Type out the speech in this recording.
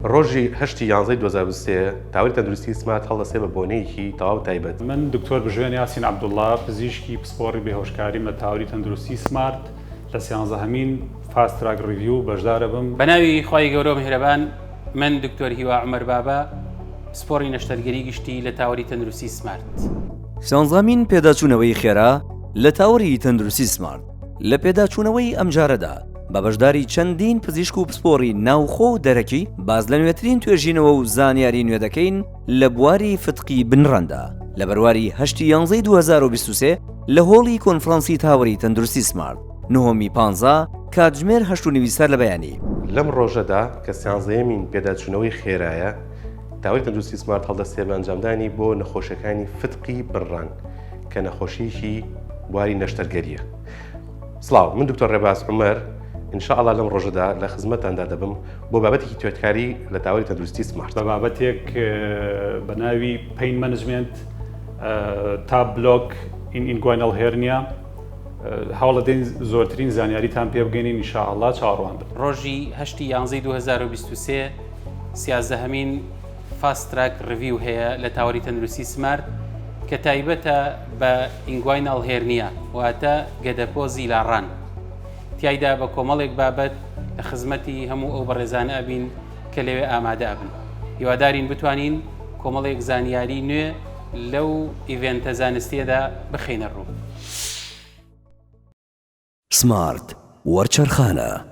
ڕۆژی هەشتی یانزەی 2023 تاوری تەندروستی سمارت هەڵدەسێ بە بۆنەیەکی تەواو تایبەت. من دکتۆر بژوێن یاسین عەبدوڵڵا پزیشکی پسپۆڕی بێهۆشکاریم لە تاوری تەندروستی سمارت لە 11هەمین فاست تراک ریڤیو بەشدارە بم. بەناوی خوای گەورە و میهرەبان، من دکتۆر هیوا عومەر بابا پسپۆڕی نەشتەرگەری گشتی لە تاوری تەندروستی سمارت. 11هەمین پێداچوونەوەی خێرا لە تاوری تەندروستی سمارت. لە پێداچوونەوەی ئەم جارەدا بە بەشداری چەندین پزیشک و پسپۆڕی ناوخۆ و دەرەکی باز لە نوێترین توێژینەوە و زانیاری نوێ دەکەین لە بواری فتقی بنڕەندا لە بەرواری هەشتی یانزەی 2023 لە هۆڵی کۆنفرانسی تاوری تەندروستی سمارت 9/15 کاتژمێر 8:30 لە بەیانی. لەم ڕۆژەدا کە 11هەمین پێداچوونەوەی خێرایە تاوری تەندروستی سمارت هەڵدەسێ بە ئەنجامدانی بۆ نەخۆشیەکانی فتقی بنڕەن کە نەخۆشییکی بواری نەشتەرگەریە. سڵاو، من دکتۆر ڕێباز عومەر ئینشاءڵڵا لەم ڕۆژەدا لە خزمەتاندا دەبم بۆ بابەتێکی توێتکاری لە تاوری تەندروستی سمارت. بە بابەتێک بە ناوی پین مانجمنت تا بلۆک ئینگواینەڵ هێرنیا هەوڵە دەین زۆرترین زانیاریتان پێ بگەینین ئینشاءڵڵا چاوەڕوان بن. ڕۆژی هەشتی یانزەی 2023 11هەمین فاست تراک ریڤیو هەیە لە تاوری تەندروستی سمارت کە تایبەتە بە ئینگواینەڵ هێرنیا واتە گەدەپۆزی لاڕان. تیایدا بە کۆمەڵێک بابەت لە خزمەتی هەموو ئەو بەڕێزانە ئەبین کە لەوێ ئامادە ئەبن. هیوادارین بتوانین کۆمەڵێک زانیاری نوێ لەو ئیڤێنتە زانستیەدا بخینە ڕوو. سمارت وەرچەرخانە.